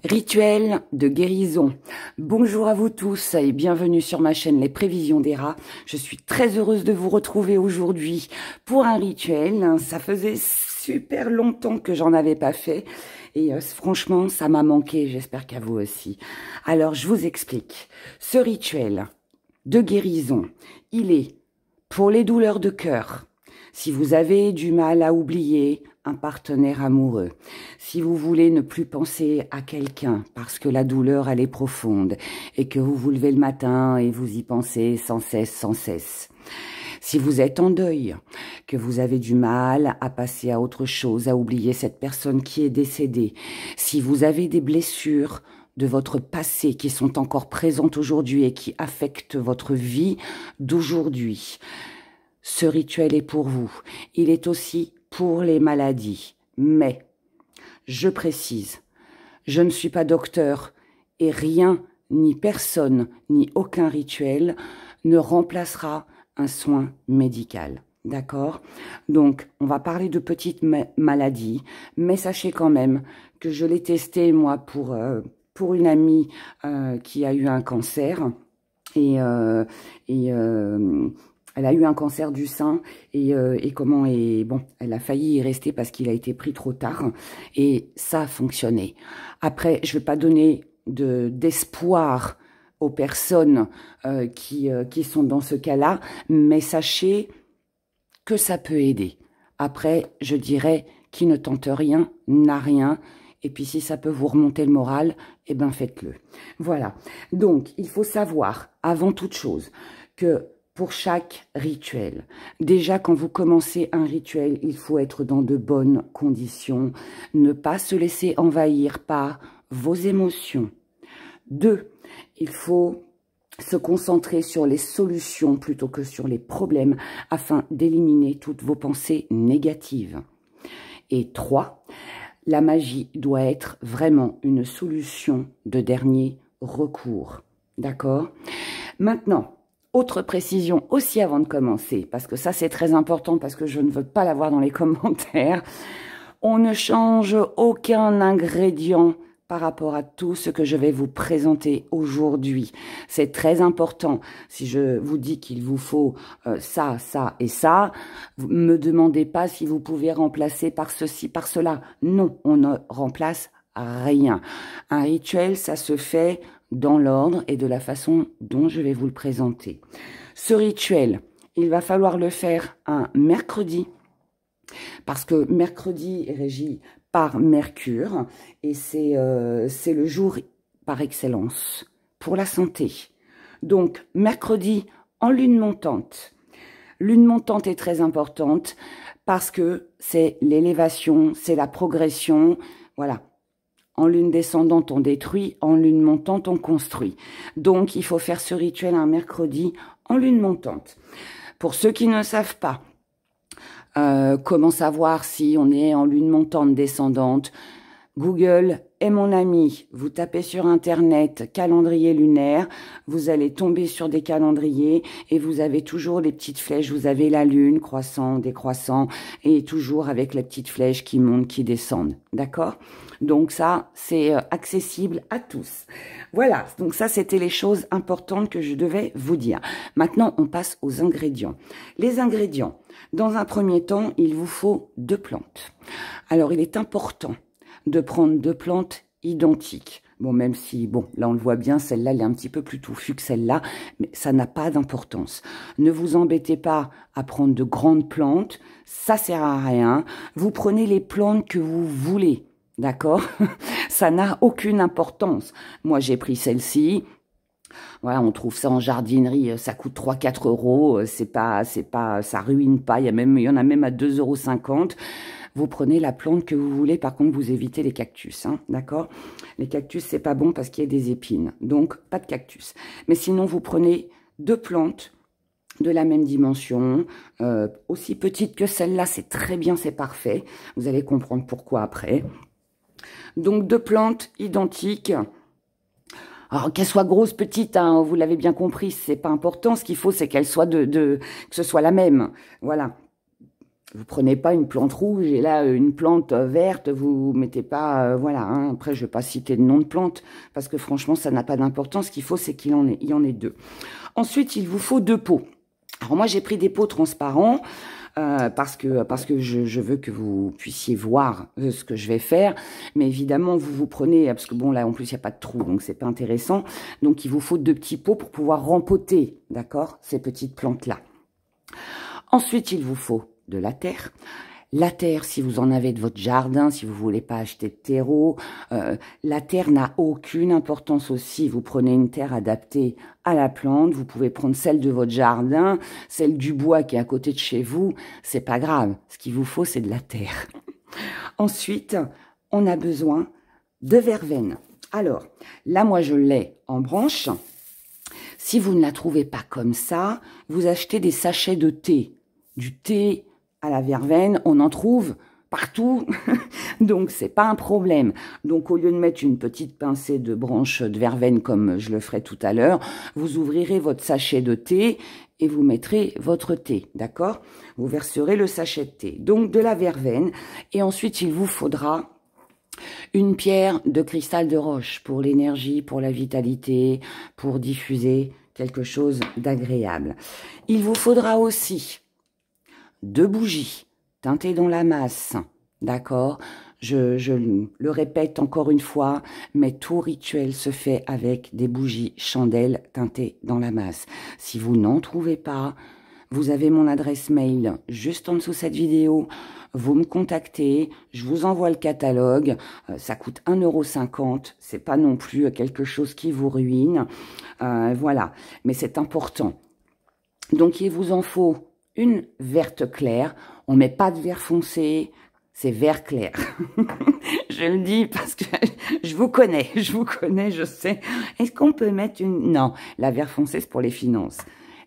Rituel de guérison. Bonjour à vous tous et bienvenue sur ma chaîne Les Prévisions des Rats. Je suis très heureuse de vous retrouver aujourd'hui pour un rituel. Ça faisait super longtemps que j'en avais pas fait et franchement ça m'a manqué, j'espère qu'à vous aussi. Alors je vous explique. Ce rituel de guérison, il est pour les douleurs de cœur. Si vous avez du mal à oublier un partenaire amoureux, si vous voulez ne plus penser à quelqu'un parce que la douleur elle est profonde et que vous vous levez le matin et vous y pensez sans cesse, si vous êtes en deuil, que vous avez du mal à passer à autre chose, à oublier cette personne qui est décédée, si vous avez des blessures de votre passé qui sont encore présentes aujourd'hui et qui affectent votre vie d'aujourd'hui, ce rituel est pour vous. Il est aussi pour les maladies. Mais, je précise, je ne suis pas docteur et rien, ni personne, ni aucun rituel ne remplacera un soin médical. D'accord? Donc, on va parler de petites maladies, mais sachez quand même que je l'ai testé, moi, pour une amie qui a eu un cancer elle a eu un cancer du sein bon, elle a failli y rester parce qu'il a été pris trop tard et ça a fonctionné. Après, je ne vais pas donner d'espoir aux personnes qui sont dans ce cas-là, mais sachez que ça peut aider. Après, je dirais qui ne tente rien n'a rien. Et puis si ça peut vous remonter le moral, eh ben faites-le. Voilà. Donc, il faut savoir, avant toute chose, que pour chaque rituel, déjà quand vous commencez un rituel, il faut être dans de bonnes conditions, ne pas se laisser envahir par vos émotions. 2, il faut se concentrer sur les solutions plutôt que sur les problèmes afin d'éliminer toutes vos pensées négatives. Et 3, la magie doit être vraiment une solution de dernier recours. D'accord? Maintenant, autre précision aussi avant de commencer, parce que ça c'est très important, parce que je ne veux pas l'avoir dans les commentaires. On ne change aucun ingrédient par rapport à tout ce que je vais vous présenter aujourd'hui. C'est très important. Si je vous dis qu'il vous faut ça, ça et ça, vous me demandez pas si vous pouvez remplacer par ceci, par cela. Non, on ne remplace rien. Un rituel, ça se fait dans l'ordre et de la façon dont je vais vous le présenter. Ce rituel, il va falloir le faire un mercredi, parce que mercredi est régi par Mercure et c'est le jour par excellence pour la santé. Donc, mercredi en lune montante. Lune montante est très importante parce que c'est l'élévation, c'est la progression, voilà. En lune descendante, on détruit. En lune montante, on construit. Donc, il faut faire ce rituel un mercredi en lune montante. Pour ceux qui ne savent pas comment savoir si on est en lune montante descendante, Google est mon ami. Vous tapez sur Internet calendrier lunaire, vous allez tomber sur des calendriers et vous avez toujours les petites flèches. Vous avez la lune, croissant, décroissant et toujours avec les petites flèches qui montent, qui descendent. D'accord? Donc ça, c'est accessible à tous. Voilà, donc ça, c'était les choses importantes que je devais vous dire. Maintenant, on passe aux ingrédients. Les ingrédients, dans un premier temps, il vous faut 2 plantes. Alors, il est important de prendre 2 plantes identiques. Bon, même si, bon, là on le voit bien, celle-là, elle est un petit peu plus touffue que celle-là, mais ça n'a pas d'importance. Ne vous embêtez pas à prendre de grandes plantes, ça sert à rien. Vous prenez les plantes que vous voulez, d'accord? Ça n'a aucune importance. Moi, j'ai pris celle-ci. Voilà, on trouve ça en jardinerie, ça coûte 3-4 euros, ça ruine pas, il y en a même à 2,50 €. Vous prenez la plante que vous voulez, par contre, vous évitez les cactus, hein, d'accord? Les cactus, c'est pas bon parce qu'il y a des épines, donc pas de cactus. Mais sinon, vous prenez 2 plantes de la même dimension, aussi petites que celle-là, c'est très bien, c'est parfait. Vous allez comprendre pourquoi après. Donc, 2 plantes identiques. Alors, qu'elles soient grosses, petites, hein, vous l'avez bien compris, c'est pas important. Ce qu'il faut, c'est qu'elles soient que ce soit la même. Voilà. Vous prenez pas une plante rouge et là une plante verte, vous mettez pas, voilà. Hein. Après, je vais pas citer de nom de plante parce que franchement, ça n'a pas d'importance. Ce qu'il faut, c'est qu'il y en ait deux. Ensuite, il vous faut deux pots. Alors moi, j'ai pris des pots transparents parce que je veux que vous puissiez voir ce que je vais faire. Mais évidemment, vous prenez, parce que bon, là, en plus, il n'y a pas de trou, donc c'est pas intéressant. Donc, il vous faut deux petits pots pour pouvoir rempoter, d'accord, ces petites plantes-là. Ensuite, il vous faut de la terre. La terre, si vous en avez de votre jardin, si vous voulez pas acheter de terreau, la terre n'a aucune importance aussi. Vous prenez une terre adaptée à la plante, vous pouvez prendre celle de votre jardin, celle du bois qui est à côté de chez vous, c'est pas grave. Ce qu'il vous faut, c'est de la terre. Ensuite, on a besoin de verveine. Alors, là, moi, je l'ai en branche. Si vous ne la trouvez pas comme ça, vous achetez des sachets de thé. Du thé à la verveine, on en trouve partout, donc c'est pas un problème. Donc au lieu de mettre une petite pincée de branches de verveine comme je le ferai tout à l'heure, vous ouvrirez votre sachet de thé et vous mettrez votre thé, d'accord? Vous verserez le sachet de thé, donc de la verveine, et ensuite il vous faudra une pierre de cristal de roche pour l'énergie, pour la vitalité, pour diffuser quelque chose d'agréable. Il vous faudra aussi deux bougies teintées dans la masse, d'accord? Je le répète encore une fois, mais tout rituel se fait avec des bougies chandelles teintées dans la masse. Si vous n'en trouvez pas, vous avez mon adresse mail juste en dessous de cette vidéo. Vous me contactez, je vous envoie le catalogue. Ça coûte 1,50 €. C'est pas non plus quelque chose qui vous ruine. Voilà, mais c'est important. Donc, il vous en faut une verte claire. On ne met pas de vert foncé, c'est vert clair. Je le dis parce que je vous connais, je sais. Est-ce qu'on peut mettre une... Non, la vert foncé, c'est pour les finances.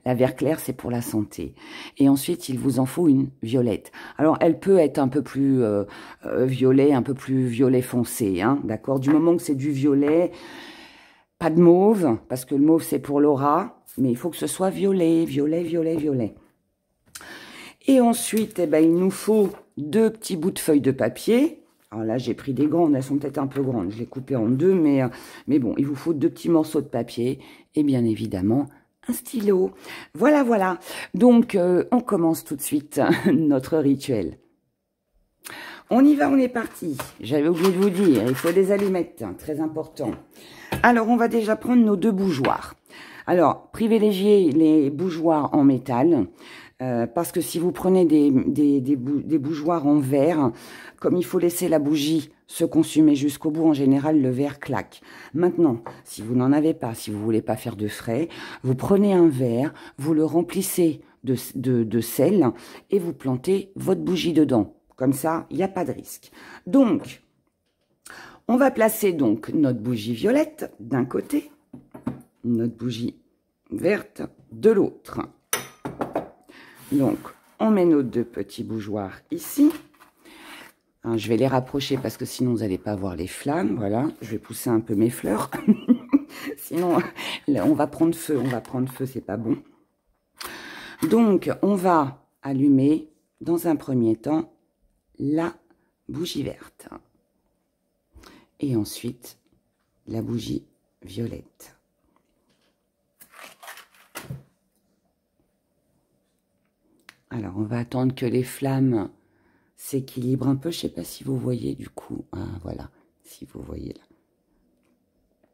La vert clair, c'est pour la santé. Et ensuite, il vous en faut une violette. Alors, elle peut être un peu plus violet, un peu plus violet foncé, hein, d'accord? Du moment que c'est du violet, pas de mauve, parce que le mauve, c'est pour l'aura, mais il faut que ce soit violet, violet, violet, violet. Et ensuite, eh ben, il nous faut deux petits bouts de feuilles de papier. Alors là, j'ai pris des grandes, elles sont peut-être un peu grandes. Je les ai coupées en deux, mais bon, il vous faut deux petits morceaux de papier. Et bien évidemment, un stylo. Voilà, voilà. Donc, on commence tout de suite notre rituel. On y va, on est parti. J'avais oublié de vous dire, il faut des allumettes, hein, très important. Alors, on va déjà prendre nos deux bougeoirs. Alors, privilégiez les bougeoirs en métal. Parce que si vous prenez des bougeoirs en verre, comme il faut laisser la bougie se consumer jusqu'au bout, en général, le verre claque. Maintenant, si vous n'en avez pas, si vous voulez pas faire de frais, vous prenez un verre, vous le remplissez de sel et vous plantez votre bougie dedans. Comme ça, il n'y a pas de risque. Donc, on va placer donc notre bougie violette d'un côté, notre bougie verte de l'autre. Donc, on met nos deux petits bougeoirs ici. Hein, je vais les rapprocher parce que sinon, vous n'allez pas voir les flammes. Voilà, je vais pousser un peu mes fleurs. Sinon, là, on va prendre feu, c'est pas bon. Donc, on va allumer, dans un premier temps, la bougie verte. Et ensuite, la bougie violette. Alors, on va attendre que les flammes s'équilibrent un peu. Je ne sais pas si vous voyez du coup. Ah, voilà, si vous voyez là.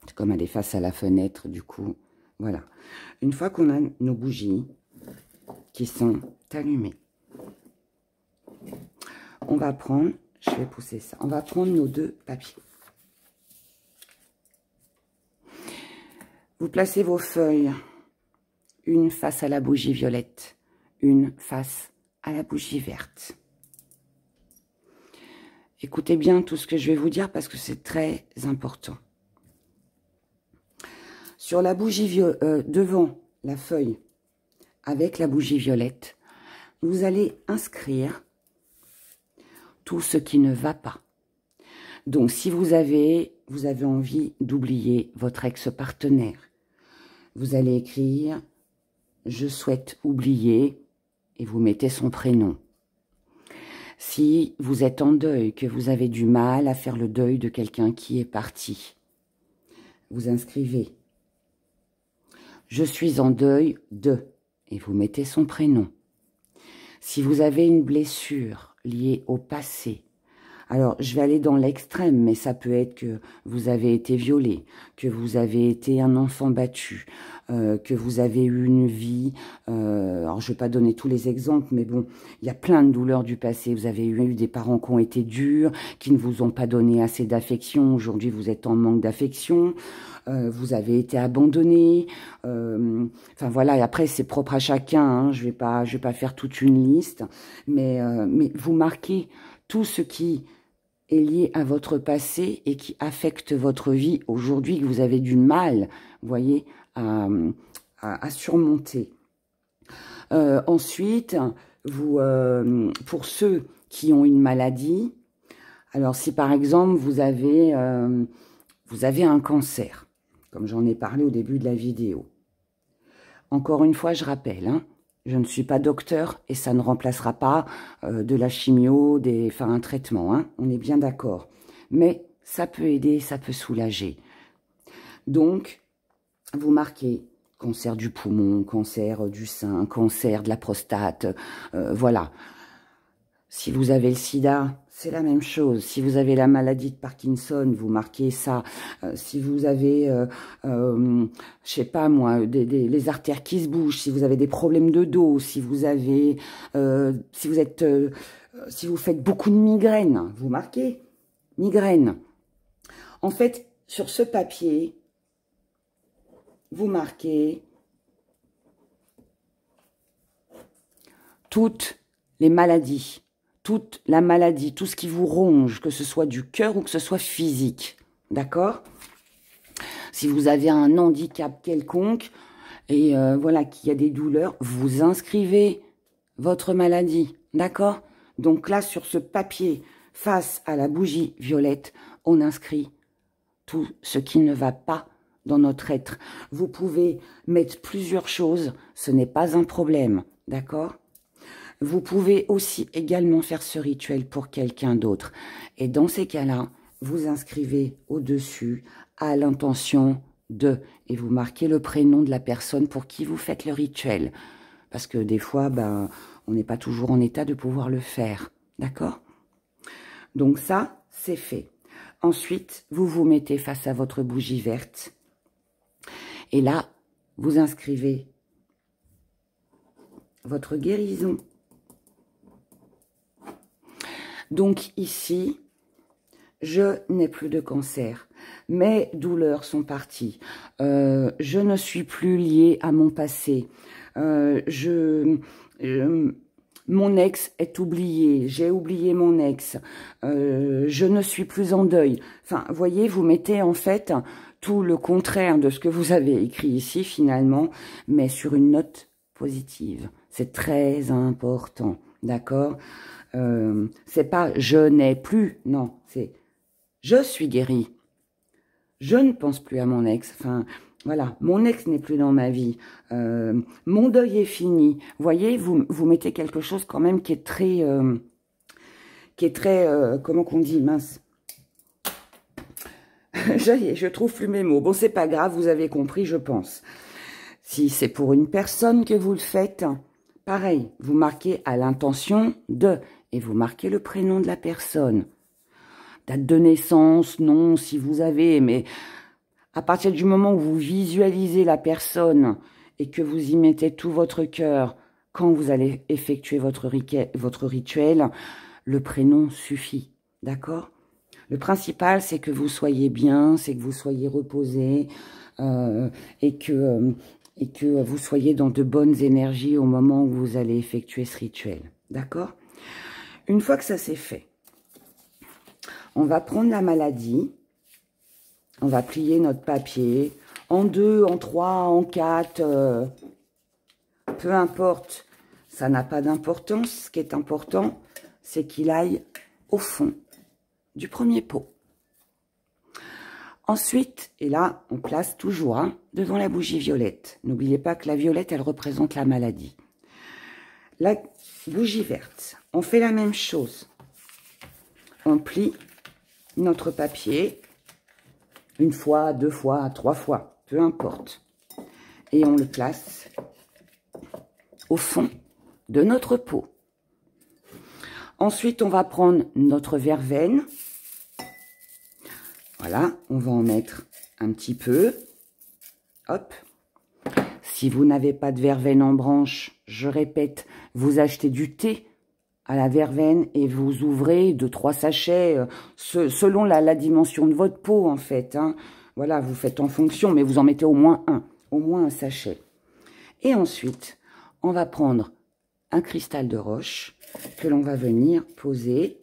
C'est comme elle est face à la fenêtre, du coup. Voilà. Une fois qu'on a nos bougies qui sont allumées, on va prendre, je vais pousser ça, on va prendre nos deux papiers. Vous placez vos feuilles, une face à la bougie violette, une face à la bougie verte. Écoutez bien tout ce que je vais vous dire parce que c'est très important. Sur la bougie devant la feuille avec la bougie violette, vous allez inscrire tout ce qui ne va pas. Donc, si vous avez envie d'oublier votre ex-partenaire, vous allez écrire « Je souhaite oublier » et vous mettez son prénom. Si vous êtes en deuil, que vous avez du mal à faire le deuil de quelqu'un qui est parti, vous inscrivez « Je suis en deuil de » et vous mettez son prénom. Si vous avez une blessure liée au passé, alors je vais aller dans l'extrême, mais ça peut être que vous avez été violé, que vous avez été un enfant battu, que vous avez eu une vie, alors je ne vais pas donner tous les exemples, mais bon, il y a plein de douleurs du passé. Vous avez eu des parents qui ont été durs, qui ne vous ont pas donné assez d'affection, aujourd'hui vous êtes en manque d'affection, vous avez été abandonné, enfin voilà, et après c'est propre à chacun, hein, je vais pas faire toute une liste, mais vous marquez tout ce qui est lié à votre passé et qui affecte votre vie aujourd'hui, que vous avez du mal, vous voyez, à surmonter. Ensuite, pour ceux qui ont une maladie, alors si par exemple vous avez un cancer, comme j'en ai parlé au début de la vidéo, encore une fois, je rappelle, hein, je ne suis pas docteur et ça ne remplacera pas de la chimio, un traitement, hein, on est bien d'accord. Mais ça peut aider, ça peut soulager. Donc, vous marquez cancer du poumon, cancer du sein, cancer de la prostate, voilà. Si vous avez le sida, c'est la même chose. Si vous avez la maladie de Parkinson, vous marquez ça. Si vous avez, je sais pas moi, les artères qui se bougent, si vous avez des problèmes de dos, si vous avez, si vous faites beaucoup de migraines, vous marquez migraine. En fait, sur ce papier, vous marquez toutes les maladies. Toute la maladie, tout ce qui vous ronge, que ce soit du cœur ou que ce soit physique, d'accord? Si vous avez un handicap quelconque, et voilà, qu'il y a des douleurs, vous inscrivez votre maladie, d'accord? Donc là, sur ce papier, face à la bougie violette, on inscrit tout ce qui ne va pas dans notre être. Vous pouvez mettre plusieurs choses, ce n'est pas un problème, d'accord? Vous pouvez aussi également faire ce rituel pour quelqu'un d'autre. Et dans ces cas-là, vous inscrivez au-dessus à l'intention de, et vous marquez le prénom de la personne pour qui vous faites le rituel. Parce que des fois, ben, on n'est pas toujours en état de pouvoir le faire. D'accord? Donc ça, c'est fait. Ensuite, vous vous mettez face à votre bougie verte. Et là, vous inscrivez votre guérison. Donc ici, je n'ai plus de cancer. Mes douleurs sont parties. Je ne suis plus liée à mon passé. Mon ex est oublié. J'ai oublié mon ex. Je ne suis plus en deuil. Enfin, voyez, vous mettez en fait tout le contraire de ce que vous avez écrit ici finalement, mais sur une note positive. C'est très important, d'accord ? C'est pas « je n'ai plus », non, c'est « je suis guérie ». Je ne pense plus à mon ex, enfin, voilà, mon ex n'est plus dans ma vie, mon deuil est fini. Vous voyez, vous mettez quelque chose quand même qui est très, comment qu'on dit, mince. Je trouve plus mes mots. Bon, c'est pas grave, vous avez compris, je pense. Si c'est pour une personne que vous le faites, pareil, vous marquez à l'intention de, et vous marquez le prénom de la personne. Date de naissance, non, si vous avez, mais à partir du moment où vous visualisez la personne et que vous y mettez tout votre cœur, quand vous allez effectuer votre rituel, le prénom suffit, d'accord? Le principal, c'est que vous soyez bien, c'est que vous soyez reposé et que vous soyez dans de bonnes énergies au moment où vous allez effectuer ce rituel, d'accord? Une fois que ça c'est fait, on va prendre la maladie, on va plier notre papier en 2, en 3, en 4, peu importe, ça n'a pas d'importance. Ce qui est important, c'est qu'il aille au fond du premier pot. Ensuite, et là, on place toujours devant la bougie violette. N'oubliez pas que la violette, elle représente la maladie. La bougie verte, on fait la même chose. On plie notre papier une fois, 2 fois, 3 fois, peu importe. Et on le place au fond de notre pot. Ensuite, on va prendre notre verveine. Voilà, on va en mettre un petit peu. Hop. Si vous n'avez pas de verveine en branche, je répète, vous achetez du thé à la verveine et vous ouvrez 2-3 sachets selon la dimension de votre pot en fait. Hein. Voilà, vous faites en fonction, mais vous en mettez au moins un sachet. Et ensuite, on va prendre un cristal de roche que l'on va venir poser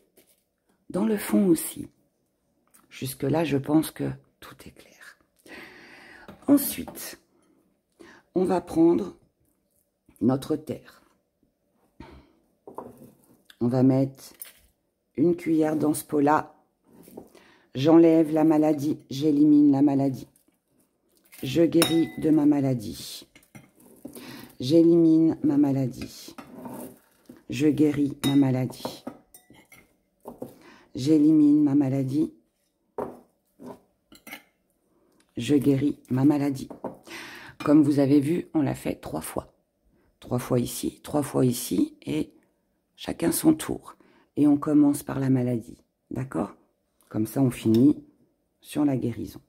dans le fond aussi. Jusque-là, je pense que tout est clair. Ensuite, on va prendre notre terre. On va mettre une cuillère dans ce pot-là. J'enlève la maladie, j'élimine la maladie. Je guéris de ma maladie. J'élimine ma maladie. Je guéris ma maladie. J'élimine ma maladie. Je guéris ma maladie. Comme vous avez vu, on l'a fait 3 fois. 3 fois ici, 3 fois ici, et chacun son tour. Et on commence par la maladie. D'accord? Comme ça, on finit sur la guérison.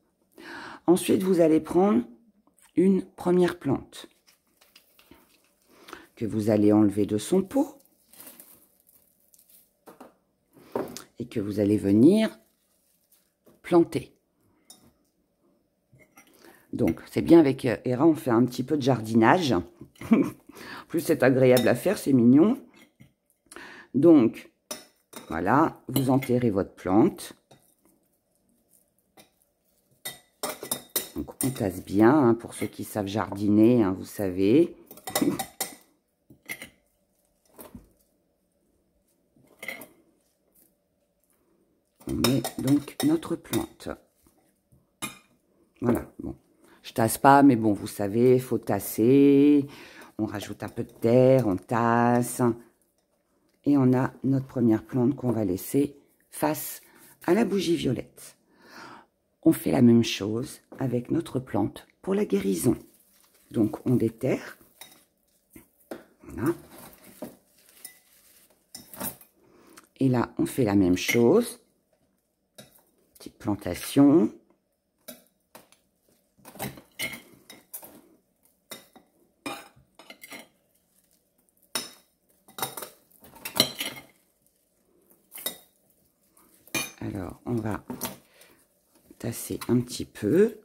Ensuite, vous allez prendre une première plante que vous allez enlever de son pot et que vous allez venir planter. Donc, c'est bien avec Hera, on fait un petit peu de jardinage. Plus c'est agréable à faire, c'est mignon. Donc, voilà, vous enterrez votre plante. Donc, on tasse bien, hein, pour ceux qui savent jardiner, hein, vous savez. On met donc notre plante. Voilà, bon. Je tasse pas, mais bon, vous savez, il faut tasser. On rajoute un peu de terre, on tasse. Et on a notre première plante qu'on va laisser face à la bougie violette. On fait la même chose avec notre plante pour la guérison. Donc, on déterre. Voilà. Et là, on fait la même chose. Petite plantation. Alors, on va tasser un petit peu.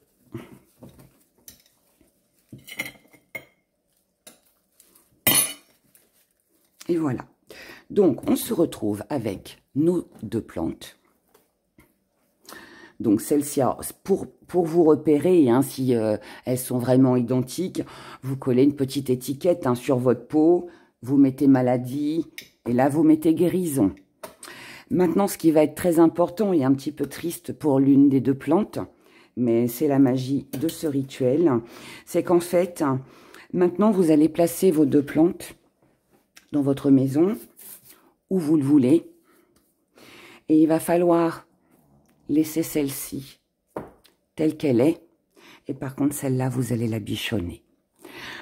Et voilà. Donc, on se retrouve avec nos 2 plantes. Donc, celle-ci, pour vous repérer, hein, si elles sont vraiment identiques, vous collez une petite étiquette, hein, sur votre pot, vous mettez maladie, et là, vous mettez guérison. Maintenant, ce qui va être très important et un petit peu triste pour l'une des 2 plantes, mais c'est la magie de ce rituel, c'est qu'en fait, maintenant, vous allez placer vos 2 plantes dans votre maison, où vous le voulez, et il va falloir laisser celle-ci telle qu'elle est, et par contre, celle-là, vous allez la bichonner.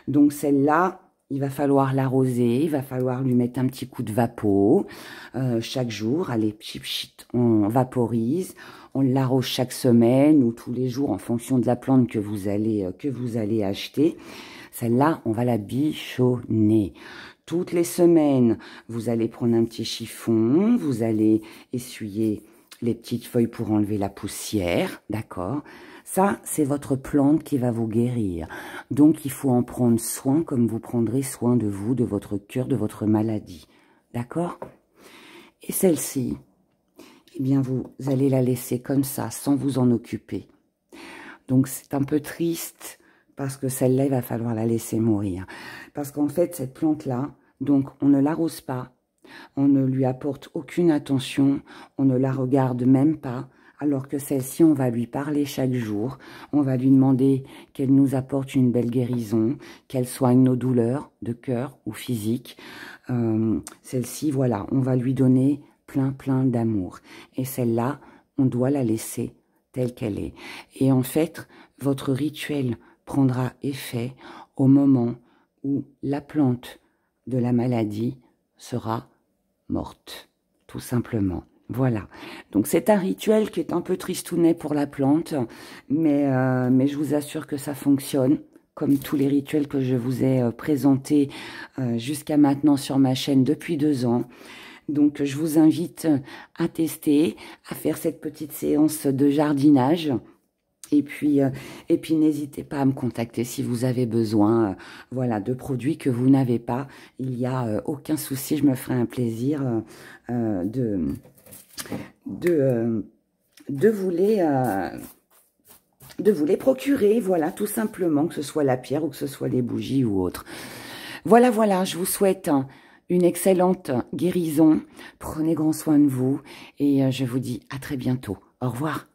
Donc, celle-là, il va falloir l'arroser, il va falloir lui mettre un petit coup de vapeau chaque jour. Allez, pchit, pchit, on vaporise, on l'arrose chaque semaine ou tous les jours en fonction de la plante que vous allez acheter. Celle-là, on va la bichonner. Toutes les semaines, vous allez prendre un petit chiffon, vous allez essuyer les petites feuilles pour enlever la poussière, d'accord? Ça, c'est votre plante qui va vous guérir. Donc, il faut en prendre soin comme vous prendrez soin de vous, de votre cœur, de votre maladie. D'accord? Et celle-ci, eh bien, vous allez la laisser comme ça, sans vous en occuper. Donc, c'est un peu triste, parce que celle-là, il va falloir la laisser mourir. Parce qu'en fait, cette plante-là, donc, on ne l'arrose pas, on ne lui apporte aucune attention, on ne la regarde même pas. Alors que celle-ci, on va lui parler chaque jour. On va lui demander qu'elle nous apporte une belle guérison, qu'elle soigne nos douleurs de cœur ou physique. Celle-ci, voilà, on va lui donner plein d'amour. Et celle-là, on doit la laisser telle qu'elle est. Et en fait, votre rituel prendra effet au moment où la plante de la maladie sera morte, tout simplement. Voilà, donc c'est un rituel qui est un peu tristounet pour la plante, mais je vous assure que ça fonctionne, comme tous les rituels que je vous ai présentés jusqu'à maintenant sur ma chaîne depuis 2 ans. Donc je vous invite à tester, à faire cette petite séance de jardinage. Et puis n'hésitez pas à me contacter si vous avez besoin voilà, de produits que vous n'avez pas. Il n'y a aucun souci, je me ferai un plaisir de vous les procurer, voilà, tout simplement, que ce soit la pierre ou que ce soit les bougies ou autre. Voilà, je vous souhaite une excellente guérison. Prenez grand soin de vous et je vous dis à très bientôt. Au revoir.